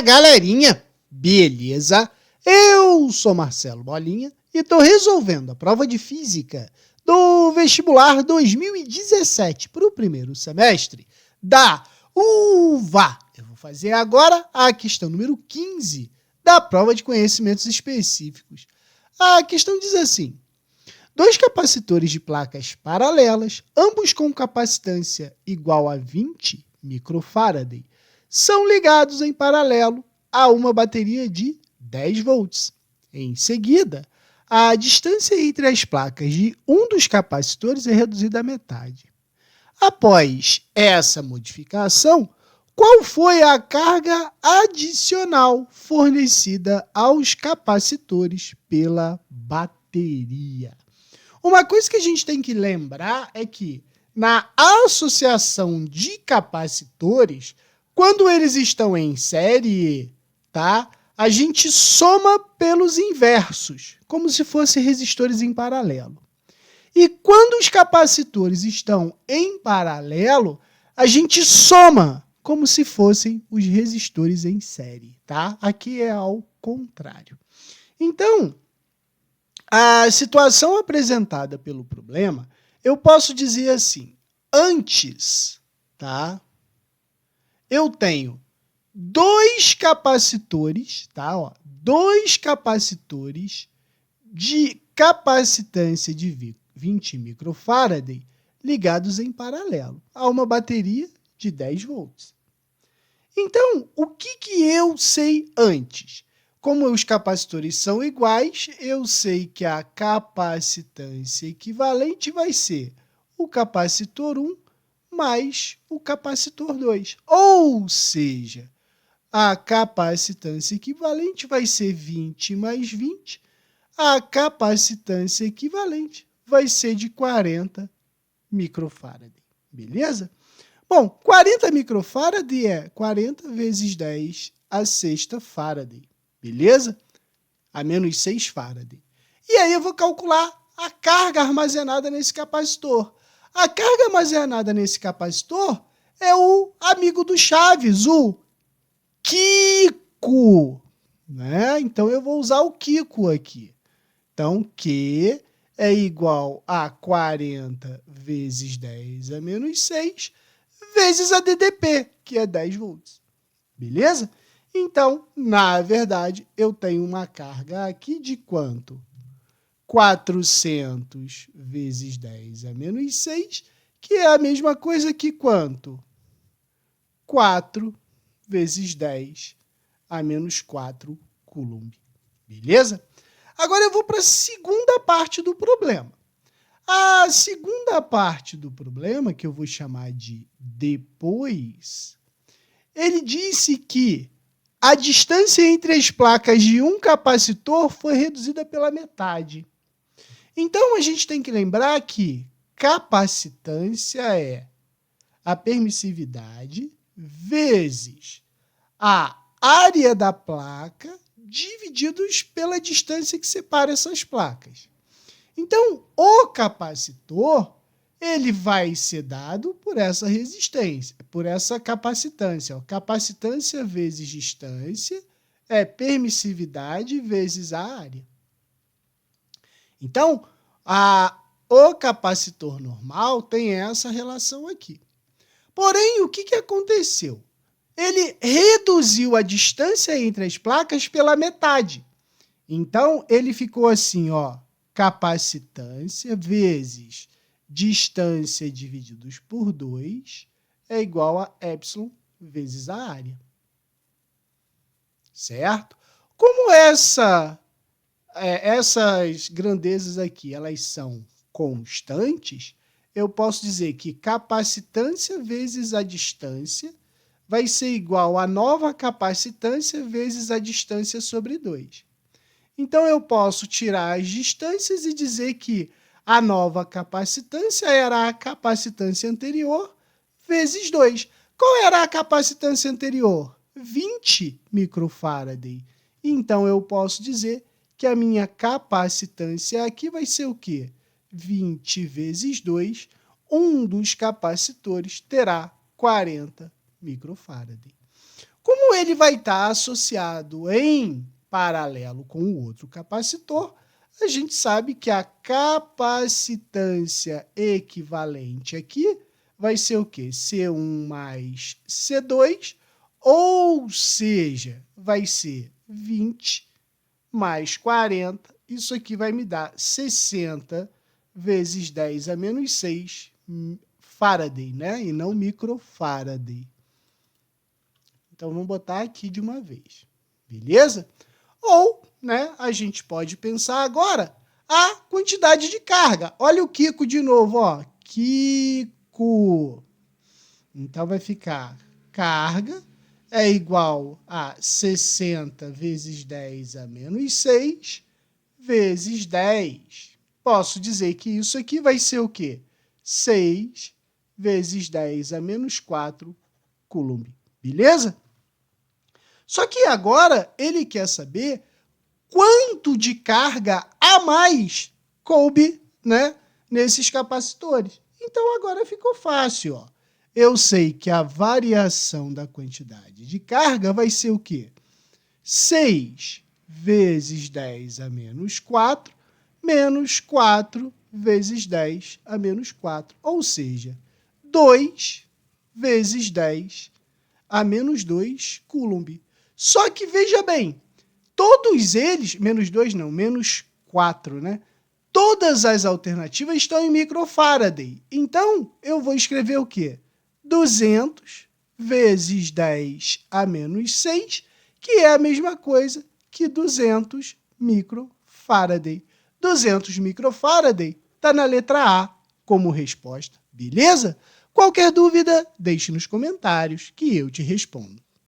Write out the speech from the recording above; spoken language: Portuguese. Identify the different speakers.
Speaker 1: galerinha, beleza? Eu sou Marcelo Bolinha e estou resolvendo a prova de Física do vestibular 2017 para o primeiro semestre da UVA. Eu vou fazer agora a questão número 15 da prova de conhecimentos específicos. A questão diz assim: dois capacitores de placas paralelas, ambos com capacitância igual a 20 microfarad, são ligados em paralelo a uma bateria de 10 volts. Em seguida, a distância entre as placas de um dos capacitores é reduzida à metade. Após essa modificação, qual foi a carga adicional fornecida aos capacitores pela bateria? Uma coisa que a gente tem que lembrar é que na associação de capacitores, quando eles estão em série, tá? A gente soma pelos inversos, como se fossem resistores em paralelo. E quando os capacitores estão em paralelo, a gente soma como se fossem os resistores em série, tá? Aqui é ao contrário. Então, a situação apresentada pelo problema, eu posso dizer assim: antes, tá? Eu tenho dois capacitores, tá? Ó, dois capacitores de capacitância de 20 microfarad ligados em paralelo a uma bateria de 10 volts. Então, o que eu sei antes? Como os capacitores são iguais, eu sei que a capacitância equivalente vai ser o capacitor 1 mais o capacitor 2. Ou seja, a capacitância equivalente vai ser 20 mais 20. A capacitância equivalente vai ser de 40 microfarad. Beleza? Bom, 40 microfarad é 40 vezes 10 a sexta farad. Beleza? A menos 6 farad. E aí eu vou calcular a carga armazenada nesse capacitor. A carga armazenada nesse capacitor é o amigo do Chaves, o Kiko. Né? Então eu vou usar o Kiko aqui. Então, Q é igual a 40 vezes 10 a menos 6 vezes a DDP, que é 10 volts. Beleza? Então, na verdade, eu tenho uma carga aqui de quanto? 400 vezes 10 a menos 6, que é a mesma coisa que quanto? 4 vezes 10 a menos 4 coulomb. Beleza? Agora eu vou para a segunda parte do problema. A segunda parte do problema, que eu vou chamar de depois, ele disse que a distância entre as placas de um capacitor foi reduzida pela metade. Então, a gente tem que lembrar que capacitância é a permissividade vezes a área da placa divididos pela distância que separa essas placas. Então, o capacitor ele vai ser dado por essa resistência, por essa capacitância. Capacitância vezes distância é permissividade vezes a área. Então, o capacitor normal tem essa relação aqui. Porém, o que aconteceu? Ele reduziu a distância entre as placas pela metade. Então, ele ficou assim, ó, capacitância vezes distância divididos por 2 é igual a epsilon vezes a área. Certo? Como essas grandezas aqui elas são constantes, eu posso dizer que capacitância vezes a distância vai ser igual a nova capacitância vezes a distância sobre 2. Então, eu posso tirar as distâncias e dizer que a nova capacitância era a capacitância anterior vezes 2. Qual era a capacitância anterior? 20 microfarad. Então, eu posso dizer que a minha capacitância aqui vai ser o quê? 20 vezes 2. Um dos capacitores terá 40 microfarad. Como ele vai estar associado em paralelo com o outro capacitor, a gente sabe que a capacitância equivalente aqui vai ser o quê? C1 mais C2, ou seja, vai ser 20 mais 40. Isso aqui vai me dar 60 vezes 10 a menos 6 Faraday, né? E não microfaraday. Então, vamos botar aqui de uma vez, beleza? Ou, né, a gente pode pensar agora a quantidade de carga. Olha o Kiko de novo, ó. Kiko. Então, vai ficar carga é igual a 60 vezes 10 a menos 6 vezes 10. Posso dizer que isso aqui vai ser o quê? 6 vezes 10 a menos 4 Coulomb. Beleza? Só que agora ele quer saber quanto de carga a mais coube, né, nesses capacitores. Então agora ficou fácil, ó. Eu sei que a variação da quantidade de carga vai ser o quê? 6 vezes 10 a menos 4, menos 4 vezes 10 a menos 4. Ou seja, 2 vezes 10 a menos 2 Coulomb. Só que, veja bem, todos eles, menos 2 não, menos 4, né? Todas as alternativas estão em microfaraday. Então, eu vou escrever o quê? 200 vezes 10 a menos 6, que é a mesma coisa que 200 microfaraday. 200 microfaraday está na letra A como resposta, beleza? Qualquer dúvida, deixe nos comentários que eu te respondo.